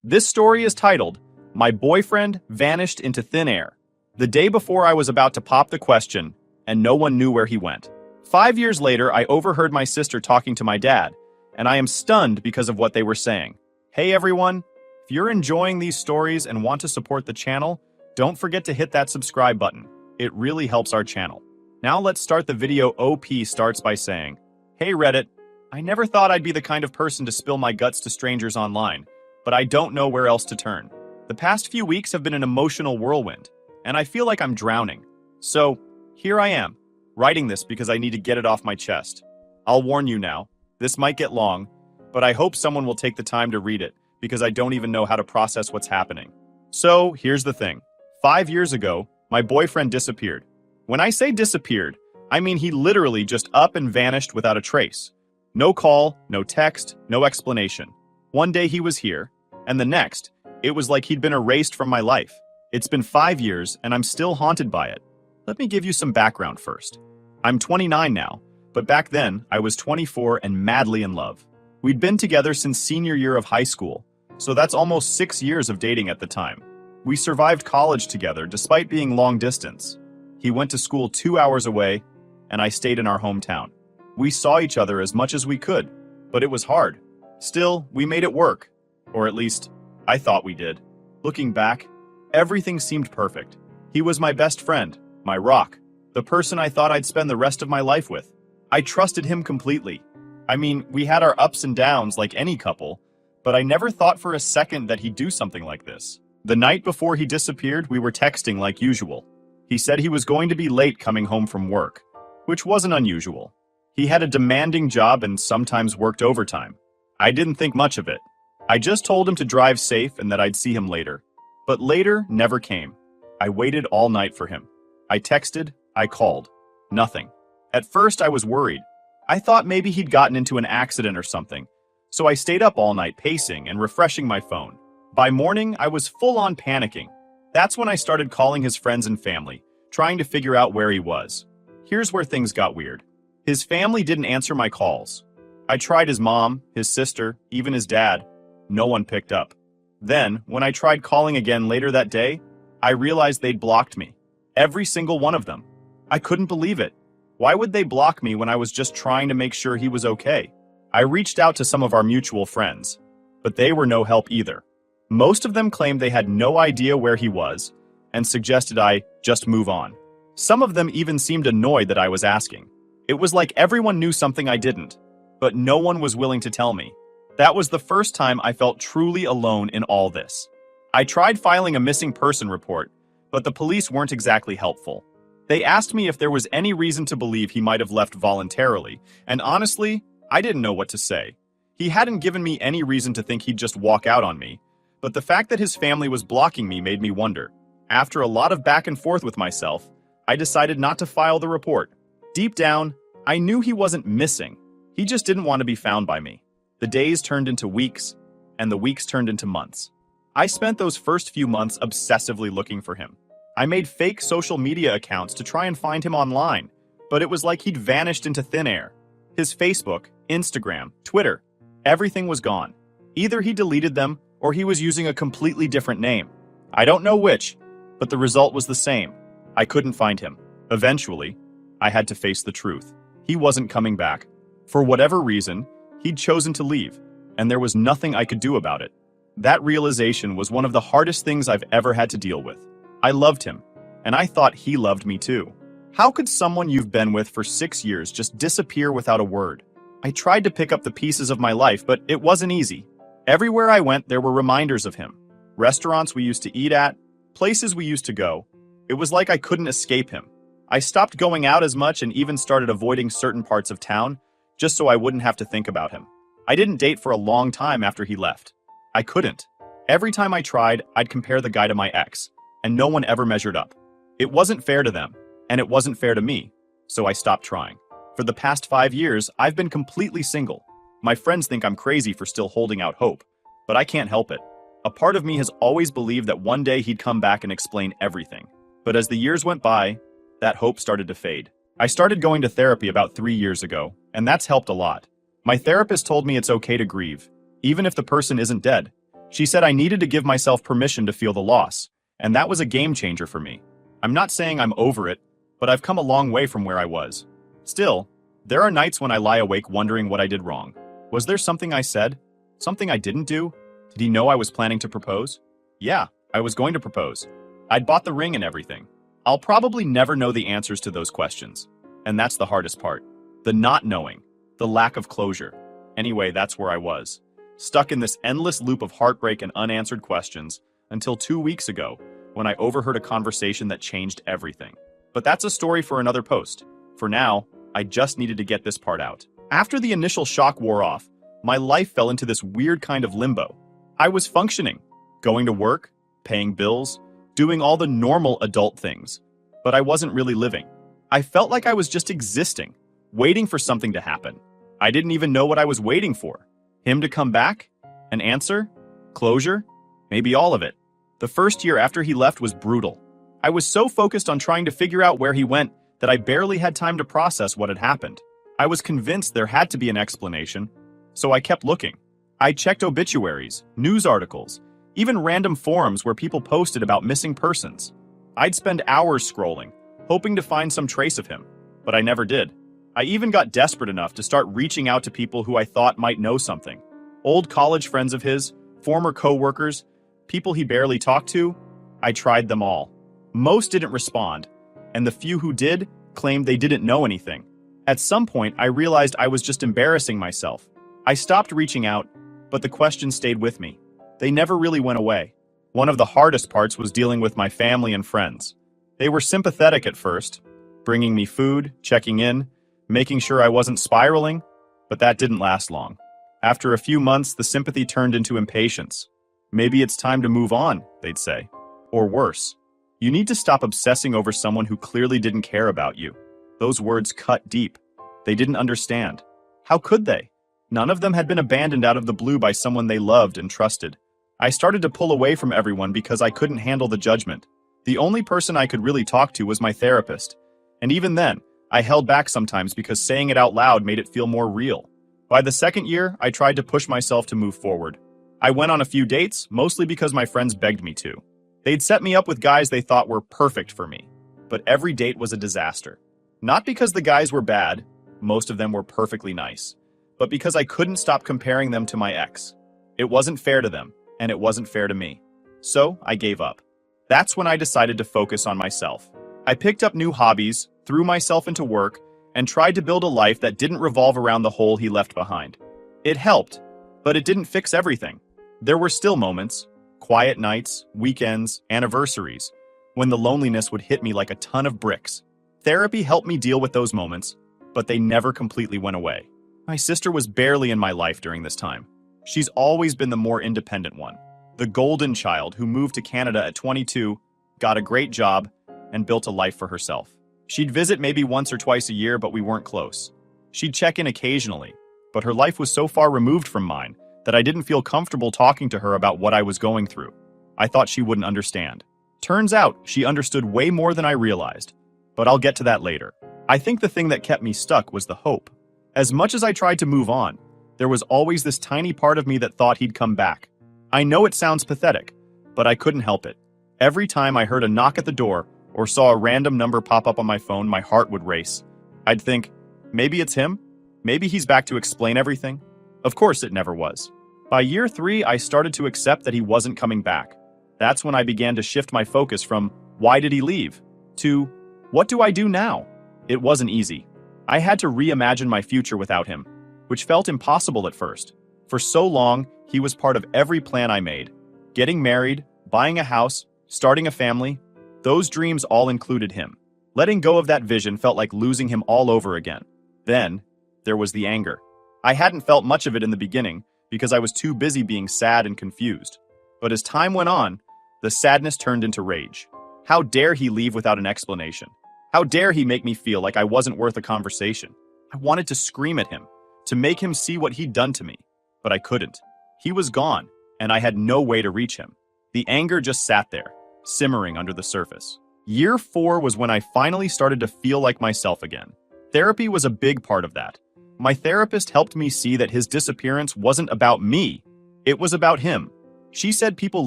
This story is titled, My Boyfriend Vanished into Thin Air. The day before I was about to pop the question, and no one knew where he went. 5 years later, I overheard my sister talking to my dad, and I am stunned because of what they were saying. Hey everyone, if you're enjoying these stories and want to support the channel, don't forget to hit that subscribe button. It really helps our channel. Now let's start the video. OP starts by saying, Hey Reddit, I never thought I'd be the kind of person to spill my guts to strangers online, but I don't know where else to turn. The past few weeks have been an emotional whirlwind, and I feel like I'm drowning. So, here I am, writing this because I need to get it off my chest. I'll warn you now, this might get long, but I hope someone will take the time to read it, because I don't even know how to process what's happening. So, here's the thing. 5 years ago, my boyfriend disappeared. When I say disappeared, I mean he literally just up and vanished without a trace. No call, no text, no explanation. One day he was here, and the next, it was like he'd been erased from my life. It's been 5 years, and I'm still haunted by it. Let me give you some background first. I'm 29 now, but back then, I was 24 and madly in love. We'd been together since senior year of high school, so that's almost 6 years of dating at the time. We survived college together despite being long distance. He went to school 2 hours away, and I stayed in our hometown. We saw each other as much as we could, but it was hard. Still, we made it work. Or at least, I thought we did. Looking back, everything seemed perfect. He was my best friend, my rock, the person I thought I'd spend the rest of my life with. I trusted him completely. I mean, we had our ups and downs like any couple, but I never thought for a second that he'd do something like this. The night before he disappeared, we were texting like usual. He said he was going to be late coming home from work, which wasn't unusual. He had a demanding job and sometimes worked overtime. I didn't think much of it. I just told him to drive safe and that I'd see him later. But later never came. I waited all night for him. I texted, I called. Nothing. At first I was worried. I thought maybe he'd gotten into an accident or something. So I stayed up all night pacing and refreshing my phone. By morning, I was full on panicking. That's when I started calling his friends and family, trying to figure out where he was. Here's where things got weird. His family didn't answer my calls. I tried his mom, his sister, even his dad. No one picked up. Then, when I tried calling again later that day, I realized they'd blocked me. Every single one of them. I couldn't believe it. Why would they block me when I was just trying to make sure he was okay? I reached out to some of our mutual friends, but they were no help either. Most of them claimed they had no idea where he was and suggested I just move on. Some of them even seemed annoyed that I was asking. It was like everyone knew something I didn't, but no one was willing to tell me. That was the first time I felt truly alone in all this. I tried filing a missing person report, but the police weren't exactly helpful. They asked me if there was any reason to believe he might have left voluntarily, and honestly, I didn't know what to say. He hadn't given me any reason to think he'd just walk out on me, but the fact that his family was blocking me made me wonder. After a lot of back and forth with myself, I decided not to file the report. Deep down, I knew he wasn't missing. He just didn't want to be found by me. The days turned into weeks, and the weeks turned into months. I spent those first few months obsessively looking for him. I made fake social media accounts to try and find him online, but it was like he'd vanished into thin air. His Facebook, Instagram, Twitter, everything was gone. Either he deleted them, or he was using a completely different name. I don't know which, but the result was the same. I couldn't find him. Eventually, I had to face the truth. He wasn't coming back. For whatever reason, he'd chosen to leave, and there was nothing I could do about it. That realization was one of the hardest things I've ever had to deal with. I loved him, and I thought he loved me too. How could someone you've been with for 6 years just disappear without a word? I tried to pick up the pieces of my life, but it wasn't easy. Everywhere I went, there were reminders of him. Restaurants we used to eat at, places we used to go. It was like I couldn't escape him. I stopped going out as much and even started avoiding certain parts of town, just so I wouldn't have to think about him. I didn't date for a long time after he left. I couldn't. Every time I tried, I'd compare the guy to my ex, and no one ever measured up. It wasn't fair to them, and it wasn't fair to me, so I stopped trying. For the past 5 years, I've been completely single. My friends think I'm crazy for still holding out hope, but I can't help it. A part of me has always believed that one day he'd come back and explain everything. But as the years went by, that hope started to fade. I started going to therapy about 3 years ago, and that's helped a lot. My therapist told me it's okay to grieve, even if the person isn't dead. She said I needed to give myself permission to feel the loss, and that was a game changer for me. I'm not saying I'm over it, but I've come a long way from where I was. Still, there are nights when I lie awake wondering what I did wrong. Was there something I said? Something I didn't do? Did he know I was planning to propose? Yeah, I was going to propose. I'd bought the ring and everything. I'll probably never know the answers to those questions. And that's the hardest part. The not knowing. The lack of closure. Anyway, that's where I was. Stuck in this endless loop of heartbreak and unanswered questions until 2 weeks ago, when I overheard a conversation that changed everything. But that's a story for another post. For now, I just needed to get this part out. After the initial shock wore off, my life fell into this weird kind of limbo. I was functioning, going to work, paying bills, doing all the normal adult things, but I wasn't really living. I felt like I was just existing, waiting for something to happen. I didn't even know what I was waiting for. Him to come back? An answer? Closure? Maybe all of it. The first year after he left was brutal. I was so focused on trying to figure out where he went that I barely had time to process what had happened. I was convinced there had to be an explanation, so I kept looking. I checked obituaries, news articles, even random forums where people posted about missing persons. I'd spend hours scrolling, hoping to find some trace of him, but I never did. I even got desperate enough to start reaching out to people who I thought might know something. Old college friends of his, former co-workers, people he barely talked to. I tried them all. Most didn't respond, and the few who did claimed they didn't know anything. At some point, I realized I was just embarrassing myself. I stopped reaching out, but the questions stayed with me. They never really went away. One of the hardest parts was dealing with my family and friends. They were sympathetic at first, bringing me food, checking in, making sure I wasn't spiraling, but that didn't last long. After a few months, the sympathy turned into impatience. Maybe it's time to move on, they'd say. Or worse, you need to stop obsessing over someone who clearly didn't care about you. Those words cut deep. They didn't understand. How could they? None of them had been abandoned out of the blue by someone they loved and trusted. I started to pull away from everyone because I couldn't handle the judgment. The only person I could really talk to was my therapist. And even then, I held back sometimes because saying it out loud made it feel more real. By the second year, I tried to push myself to move forward. I went on a few dates, mostly because my friends begged me to. They'd set me up with guys they thought were perfect for me. But every date was a disaster. Not because the guys were bad, most of them were perfectly nice, but because I couldn't stop comparing them to my ex. It wasn't fair to them, and it wasn't fair to me. So I gave up. That's when I decided to focus on myself. I picked up new hobbies, threw myself into work, and tried to build a life that didn't revolve around the hole he left behind. It helped, but it didn't fix everything. There were still moments, quiet nights, weekends, anniversaries, when the loneliness would hit me like a ton of bricks. Therapy helped me deal with those moments, but they never completely went away. My sister was barely in my life during this time. She's always been the more independent one, the golden child who moved to Canada at 22, got a great job, and built a life for herself. She'd visit maybe once or twice a year, but we weren't close. She'd check in occasionally, but her life was so far removed from mine that I didn't feel comfortable talking to her about what I was going through. I thought she wouldn't understand. Turns out, she understood way more than I realized, but I'll get to that later. I think the thing that kept me stuck was the hope. As much as I tried to move on, there was always this tiny part of me that thought he'd come back. I know it sounds pathetic, but I couldn't help it. Every time I heard a knock at the door or saw a random number pop up on my phone, my heart would race. I'd think, maybe it's him? Maybe he's back to explain everything? Of course it never was. By year 3, I started to accept that he wasn't coming back. That's when I began to shift my focus from, why did he leave? To, what do I do now? It wasn't easy. I had to reimagine my future without him, which felt impossible at first. For so long, he was part of every plan I made. Getting married, buying a house, starting a family, those dreams all included him. Letting go of that vision felt like losing him all over again. Then, there was the anger. I hadn't felt much of it in the beginning because I was too busy being sad and confused. But as time went on, the sadness turned into rage. How dare he leave without an explanation? How dare he make me feel like I wasn't worth a conversation? I wanted to scream at him, to make him see what he'd done to me. But I couldn't. He was gone, and I had no way to reach him. The anger just sat there, simmering under the surface. Year 4 was when I finally started to feel like myself again. Therapy was a big part of that. My therapist helped me see that his disappearance wasn't about me. It was about him. She said people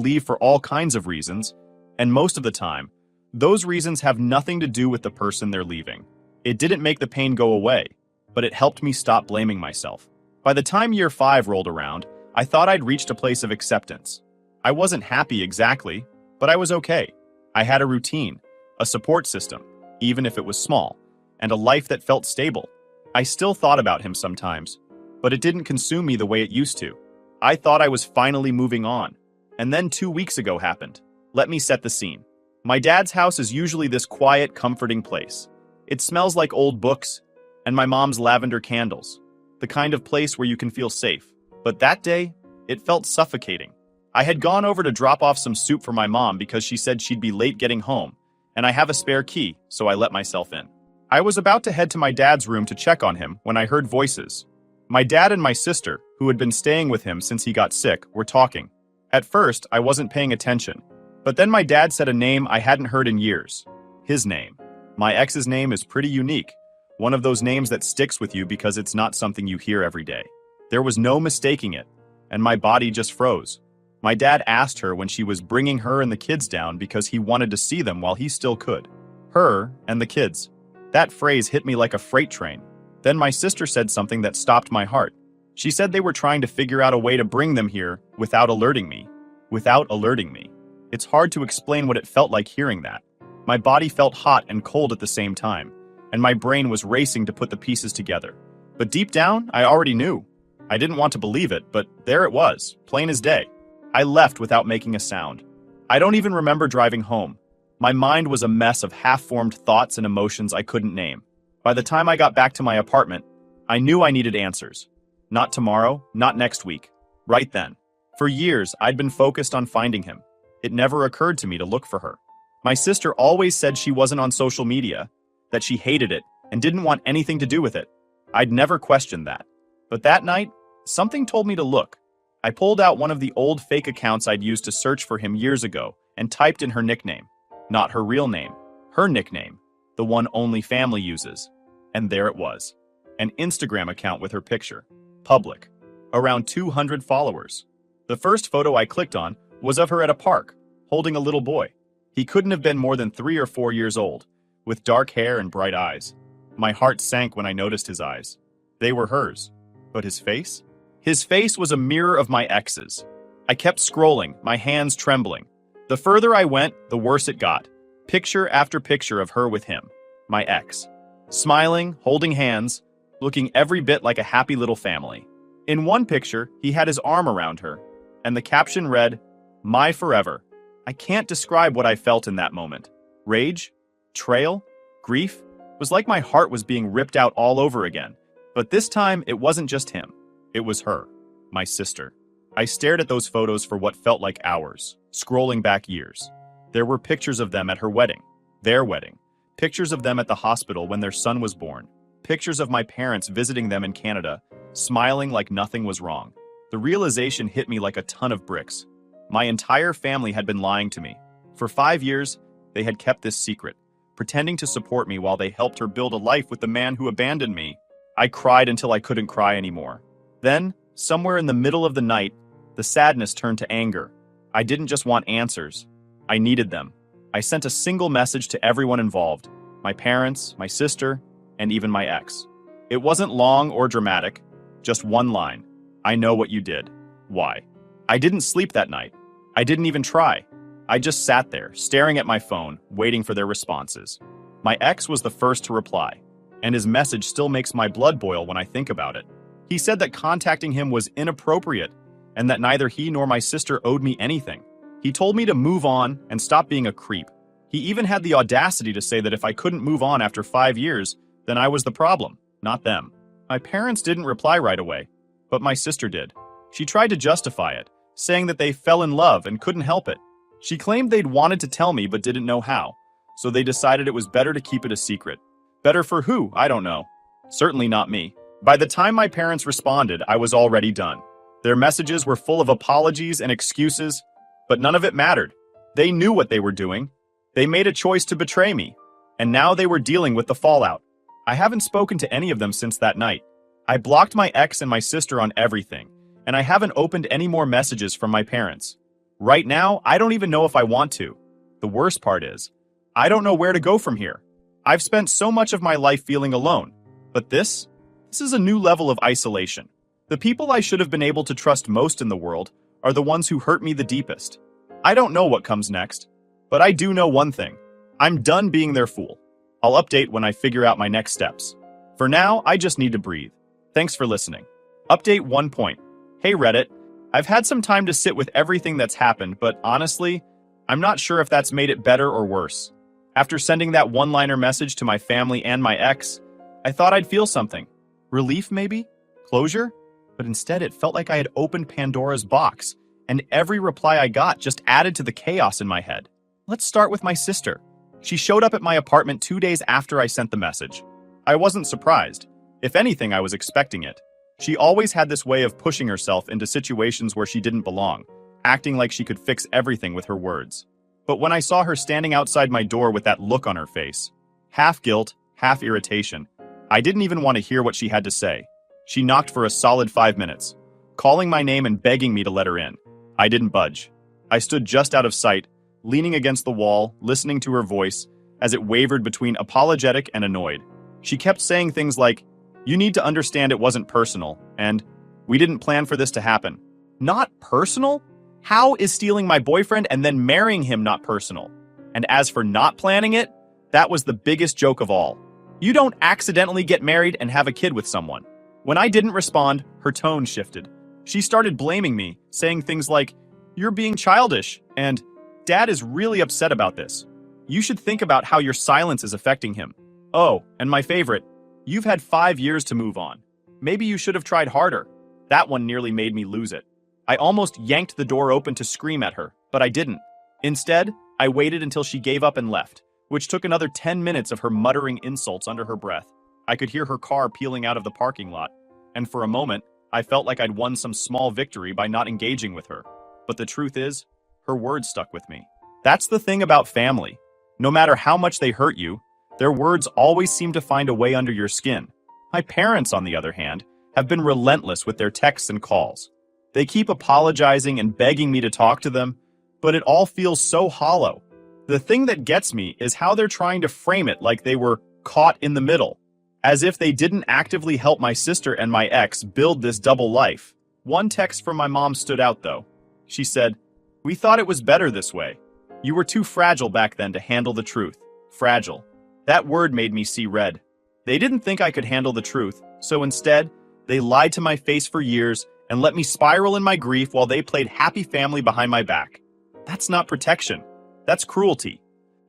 leave for all kinds of reasons, and most of the time, those reasons have nothing to do with the person they're leaving. It didn't make the pain go away, but it helped me stop blaming myself. By the time year 5 rolled around, I thought I'd reached a place of acceptance. I wasn't happy exactly, but I was okay. I had a routine, a support system, even if it was small, and a life that felt stable. I still thought about him sometimes, but it didn't consume me the way it used to. I thought I was finally moving on, and then 2 weeks ago happened. Let me set the scene. My dad's house is usually this quiet, comforting place. It smells like old books and my mom's lavender candles, the kind of place where you can feel safe. But that day, it felt suffocating. I had gone over to drop off some soup for my mom because she said she'd be late getting home, and I have a spare key, so I let myself in. I was about to head to my dad's room to check on him when I heard voices. My dad and my sister, who had been staying with him since he got sick, were talking. At first, I wasn't paying attention, but then my dad said a name I hadn't heard in years. His name. My ex's name is pretty unique, one of those names that sticks with you because it's not something you hear every day. There was no mistaking it, and my body just froze. My dad asked her when she was bringing her and the kids down because he wanted to see them while he still could. Her and the kids. That phrase hit me like a freight train. Then my sister said something that stopped my heart. She said they were trying to figure out a way to bring them here without alerting me. Without alerting me. It's hard to explain what it felt like hearing that. My body felt hot and cold at the same time, and my brain was racing to put the pieces together. But deep down, I already knew. I didn't want to believe it, but there it was, plain as day. I left without making a sound. I don't even remember driving home. My mind was a mess of half-formed thoughts and emotions I couldn't name. By the time I got back to my apartment, I knew I needed answers. Not tomorrow, not next week. Right then. For years, I'd been focused on finding him. It never occurred to me to look for her. My sister always said she wasn't on social media, that she hated it and didn't want anything to do with it. I'd never questioned that. But that night, something told me to look. I pulled out one of the old fake accounts I'd used to search for him years ago and typed in her nickname. Not her real name, her nickname, the one only family uses. And there it was. An Instagram account with her picture. Public. Around 200 followers. The first photo I clicked on was of her at a park, holding a little boy. He couldn't have been more than 3 or 4 years old, with dark hair and bright eyes. My heart sank when I noticed his eyes. They were hers. But his face? His face was a mirror of my ex's. I kept scrolling, my hands trembling. The further I went, the worse it got. Picture after picture of her with him, my ex. Smiling, holding hands, looking every bit like a happy little family. In one picture, he had his arm around her, and the caption read, "My forever." I can't describe what I felt in that moment. Rage? Betrayal? Grief? It was like my heart was being ripped out all over again. But this time, it wasn't just him. It was her, my sister. I stared at those photos for what felt like hours, scrolling back years. There were pictures of them at her wedding, their wedding. Pictures of them at the hospital when their son was born. Pictures of my parents visiting them in Canada, smiling like nothing was wrong. The realization hit me like a ton of bricks. My entire family had been lying to me. For 5 years, they had kept this secret, pretending to support me while they helped her build a life with the man who abandoned me. I cried until I couldn't cry anymore. Then, somewhere in the middle of the night, the sadness turned to anger. I didn't just want answers. I needed them. I sent a single message to everyone involved, my parents, my sister, and even my ex. It wasn't long or dramatic, just one line. I know what you did. Why? I didn't sleep that night. I didn't even try. I just sat there, staring at my phone, waiting for their responses. My ex was the first to reply, and his message still makes my blood boil when I think about it. He said that contacting him was inappropriate, and that neither he nor my sister owed me anything. He told me to move on and stop being a creep. He even had the audacity to say that if I couldn't move on after 5 years, then I was the problem, not them. My parents didn't reply right away, but my sister did. She tried to justify it, saying that they fell in love and couldn't help it. She claimed they'd wanted to tell me but didn't know how, so they decided it was better to keep it a secret. Better for who? I don't know. Certainly not me. By the time my parents responded, I was already done. Their messages were full of apologies and excuses, but none of it mattered. They knew what they were doing. They made a choice to betray me, and now they were dealing with the fallout. I haven't spoken to any of them since that night. I blocked my ex and my sister on everything, and I haven't opened any more messages from my parents. Right now, I don't even know if I want to. The worst part is, I don't know where to go from here. I've spent so much of my life feeling alone, but this is a new level of isolation. The people I should have been able to trust most in the world are the ones who hurt me the deepest. I don't know what comes next, but I do know one thing. I'm done being their fool. I'll update when I figure out my next steps. For now, I just need to breathe. Thanks for listening. Update 1 point. Hey Reddit, I've had some time to sit with everything that's happened, but honestly, I'm not sure if that's made it better or worse. After sending that one-liner message to my family and my ex, I thought I'd feel something. Relief, maybe? Closure? But instead it felt like I had opened Pandora's box, and every reply I got just added to the chaos in my head. Let's start with my sister. She showed up at my apartment 2 days after I sent the message. I wasn't surprised. If anything, I was expecting it. She always had this way of pushing herself into situations where she didn't belong, acting like she could fix everything with her words. But when I saw her standing outside my door with that look on her face, half guilt, half irritation, I didn't even want to hear what she had to say. She knocked for a solid 5 minutes, calling my name and begging me to let her in. I didn't budge. I stood just out of sight, leaning against the wall, listening to her voice as it wavered between apologetic and annoyed. She kept saying things like, "You need to understand it wasn't personal," and "We didn't plan for this to happen." Not personal? How is stealing my boyfriend and then marrying him not personal? And as for not planning it, that was the biggest joke of all. You don't accidentally get married and have a kid with someone. When I didn't respond, her tone shifted. She started blaming me, saying things like, "You're being childish," and "Dad is really upset about this. You should think about how your silence is affecting him." Oh, and my favorite, "You've had 5 years to move on. Maybe you should have tried harder." That one nearly made me lose it. I almost yanked the door open to scream at her, but I didn't. Instead, I waited until she gave up and left, which took another 10 minutes of her muttering insults under her breath. I could hear her car peeling out of the parking lot, and for a moment, I felt like I'd won some small victory by not engaging with her. But the truth is, her words stuck with me. That's the thing about family. No matter how much they hurt you, their words always seem to find a way under your skin. My parents, on the other hand, have been relentless with their texts and calls. They keep apologizing and begging me to talk to them, but it all feels so hollow. The thing that gets me is how they're trying to frame it like they were caught in the middle, as if they didn't actively help my sister and my ex build this double life. One text from my mom stood out, though. She said, "We thought it was better this way. You were too fragile back then to handle the truth." Fragile. That word made me see red. They didn't think I could handle the truth, so instead, they lied to my face for years and let me spiral in my grief while they played happy family behind my back. That's not protection. That's cruelty.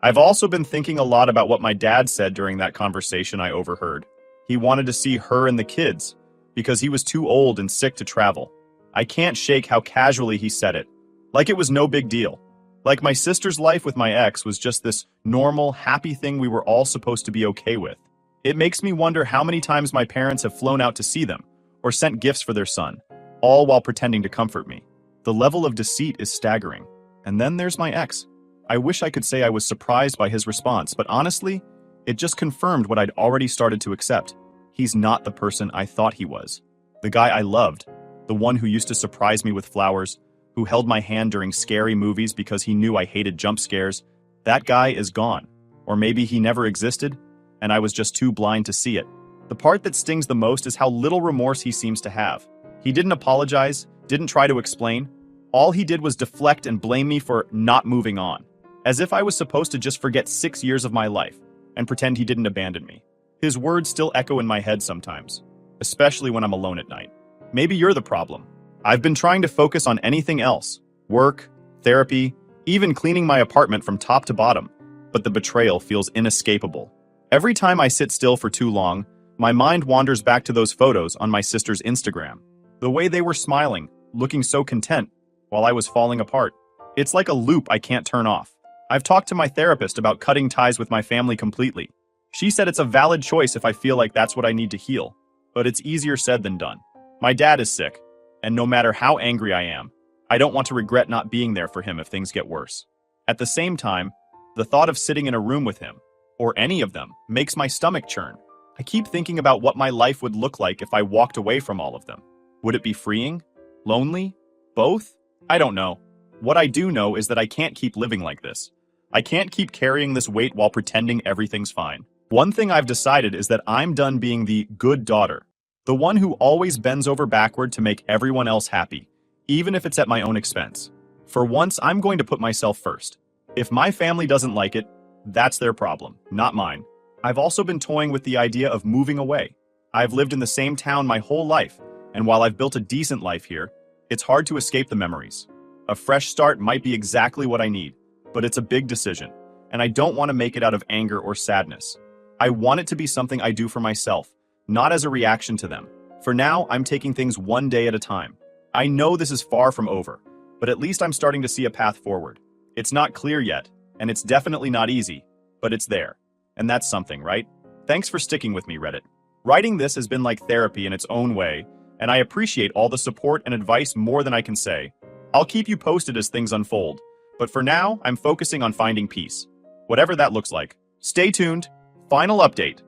I've also been thinking a lot about what my dad said during that conversation I overheard. He wanted to see her and the kids, because he was too old and sick to travel. I can't shake how casually he said it, like it was no big deal. Like my sister's life with my ex was just this normal, happy thing we were all supposed to be okay with. It makes me wonder how many times my parents have flown out to see them, or sent gifts for their son, all while pretending to comfort me. The level of deceit is staggering. And then there's my ex. I wish I could say I was surprised by his response, but honestly, it just confirmed what I'd already started to accept. He's not the person I thought he was. The guy I loved, the one who used to surprise me with flowers, who held my hand during scary movies because he knew I hated jump scares, that guy is gone. Or maybe he never existed, and I was just too blind to see it. The part that stings the most is how little remorse he seems to have. He didn't apologize, didn't try to explain. All he did was deflect and blame me for not moving on, as if I was supposed to just forget 6 years of my life and pretend he didn't abandon me. His words still echo in my head sometimes, especially when I'm alone at night. Maybe you're the problem. I've been trying to focus on anything else, work, therapy, even cleaning my apartment from top to bottom, but the betrayal feels inescapable. Every time I sit still for too long, my mind wanders back to those photos on my sister's Instagram. The way they were smiling, looking so content, while I was falling apart. It's like a loop I can't turn off. I've talked to my therapist about cutting ties with my family completely. She said it's a valid choice if I feel like that's what I need to heal, but it's easier said than done. My dad is sick, and no matter how angry I am, I don't want to regret not being there for him if things get worse. At the same time, the thought of sitting in a room with him, or any of them, makes my stomach churn. I keep thinking about what my life would look like if I walked away from all of them. Would it be freeing? Lonely? Both? I don't know. What I do know is that I can't keep living like this. I can't keep carrying this weight while pretending everything's fine. One thing I've decided is that I'm done being the good daughter, the one who always bends over backward to make everyone else happy, even if it's at my own expense. For once, I'm going to put myself first. If my family doesn't like it, that's their problem, not mine. I've also been toying with the idea of moving away. I've lived in the same town my whole life, and while I've built a decent life here, it's hard to escape the memories. A fresh start might be exactly what I need, but it's a big decision, and I don't want to make it out of anger or sadness. I want it to be something I do for myself, not as a reaction to them. For now, I'm taking things one day at a time. I know this is far from over, but at least I'm starting to see a path forward. It's not clear yet, and it's definitely not easy, but it's there. And that's something, right? Thanks for sticking with me, Reddit. Writing this has been like therapy in its own way, and I appreciate all the support and advice more than I can say. I'll keep you posted as things unfold, but for now, I'm focusing on finding peace. Whatever that looks like. Stay tuned. Final update.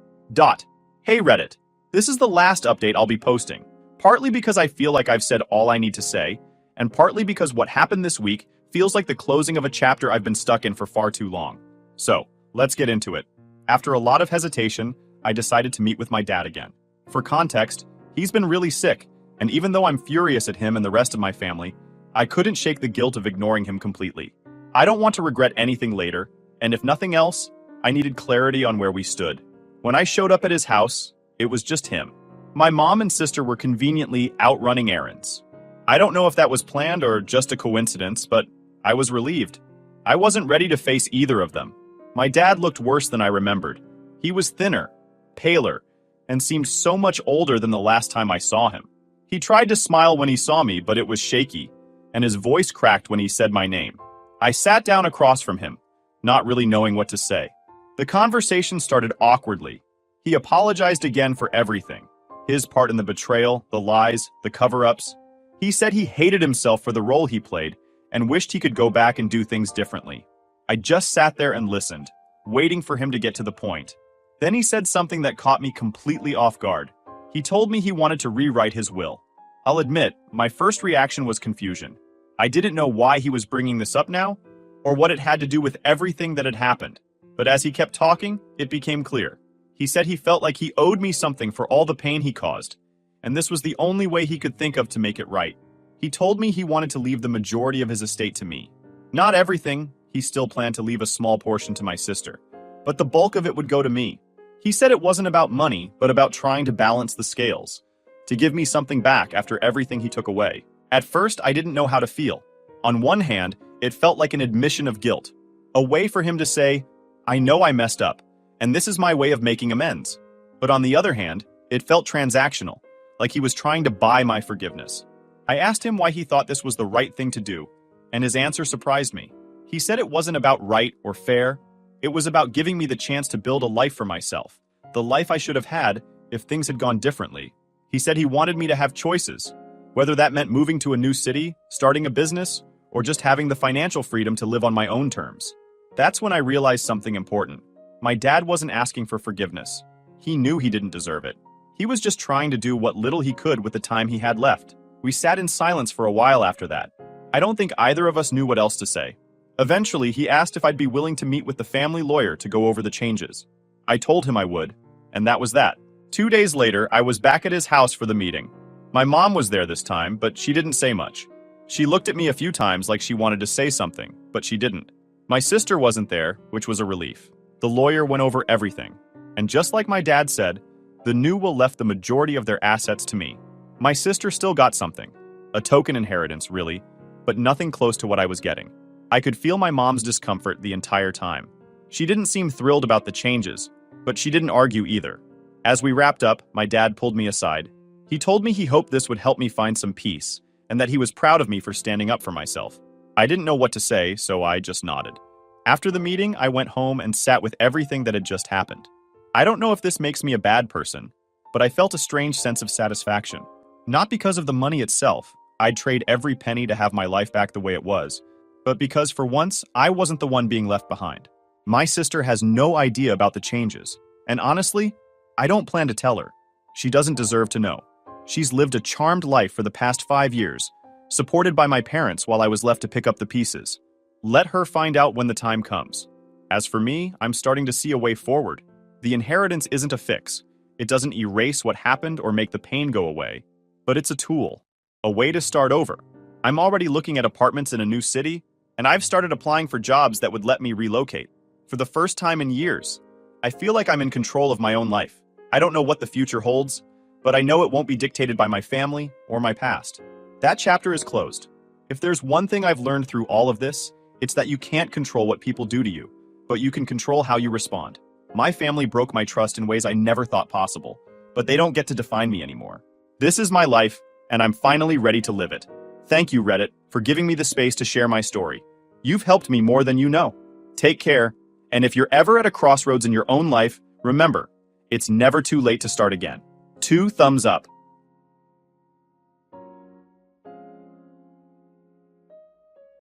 Hey Reddit. This is the last update I'll be posting, partly because I feel like I've said all I need to say, and partly because what happened this week feels like the closing of a chapter I've been stuck in for far too long. So, let's get into it. After a lot of hesitation, I decided to meet with my dad again. For context, he's been really sick, and even though I'm furious at him and the rest of my family, I couldn't shake the guilt of ignoring him completely. I don't want to regret anything later, and if nothing else, I needed clarity on where we stood. When I showed up at his house, it was just him. My mom and sister were conveniently out running errands. I don't know if that was planned or just a coincidence, but I was relieved. I wasn't ready to face either of them. My dad looked worse than I remembered. He was thinner, paler, and seemed so much older than the last time I saw him. He tried to smile when he saw me, but it was shaky, and his voice cracked when he said my name. I sat down across from him, not really knowing what to say. The conversation started awkwardly. He apologized again for everything. His part in the betrayal, the lies, the cover-ups. He said he hated himself for the role he played and wished he could go back and do things differently. I just sat there and listened, waiting for him to get to the point. Then he said something that caught me completely off guard. He told me he wanted to rewrite his will. I'll admit, my first reaction was confusion. I didn't know why he was bringing this up now, or what it had to do with everything that had happened. But as he kept talking, it became clear. He said he felt like he owed me something for all the pain he caused, and this was the only way he could think of to make it right. He told me he wanted to leave the majority of his estate to me. Not everything, he still planned to leave a small portion to my sister, but the bulk of it would go to me. He said it wasn't about money, but about trying to balance the scales, to give me something back after everything he took away. At first, I didn't know how to feel. On one hand, it felt like an admission of guilt, a way for him to say, I know I messed up, and this is my way of making amends. But on the other hand, it felt transactional, like he was trying to buy my forgiveness. I asked him why he thought this was the right thing to do, and his answer surprised me. He said it wasn't about right or fair, it was about giving me the chance to build a life for myself, the life I should have had if things had gone differently. He said he wanted me to have choices, whether that meant moving to a new city, starting a business, or just having the financial freedom to live on my own terms. That's when I realized something important. My dad wasn't asking for forgiveness. He knew he didn't deserve it. He was just trying to do what little he could with the time he had left. We sat in silence for a while after that. I don't think either of us knew what else to say. Eventually, he asked if I'd be willing to meet with the family lawyer to go over the changes. I told him I would, and that was that. 2 days later, I was back at his house for the meeting. My mom was there this time, but she didn't say much. She looked at me a few times like she wanted to say something, but she didn't. My sister wasn't there, which was a relief. The lawyer went over everything, and just like my dad said, the new will left the majority of their assets to me. My sister still got something, a token inheritance really, but nothing close to what I was getting. I could feel my mom's discomfort the entire time. She didn't seem thrilled about the changes, but she didn't argue either. As we wrapped up, my dad pulled me aside. He told me he hoped this would help me find some peace, and that he was proud of me for standing up for myself. I didn't know what to say, so I just nodded. After the meeting, I went home and sat with everything that had just happened. I don't know if this makes me a bad person, but I felt a strange sense of satisfaction. Not because of the money itself, I'd trade every penny to have my life back the way it was, but because for once, I wasn't the one being left behind. My sister has no idea about the changes, and honestly, I don't plan to tell her. She doesn't deserve to know. She's lived a charmed life for the past 5 years, supported by my parents while I was left to pick up the pieces. Let her find out when the time comes. As for me, I'm starting to see a way forward. The inheritance isn't a fix. It doesn't erase what happened or make the pain go away. But it's a tool, a way to start over. I'm already looking at apartments in a new city, and I've started applying for jobs that would let me relocate. For the first time in years, I feel like I'm in control of my own life. I don't know what the future holds, but I know it won't be dictated by my family or my past. That chapter is closed. If there's one thing I've learned through all of this, it's that you can't control what people do to you, but you can control how you respond. My family broke my trust in ways I never thought possible, but they don't get to define me anymore. This is my life, and I'm finally ready to live it. Thank you, Reddit, for giving me the space to share my story. You've helped me more than you know. Take care, and if you're ever at a crossroads in your own life, remember, it's never too late to start again. 2 thumbs up.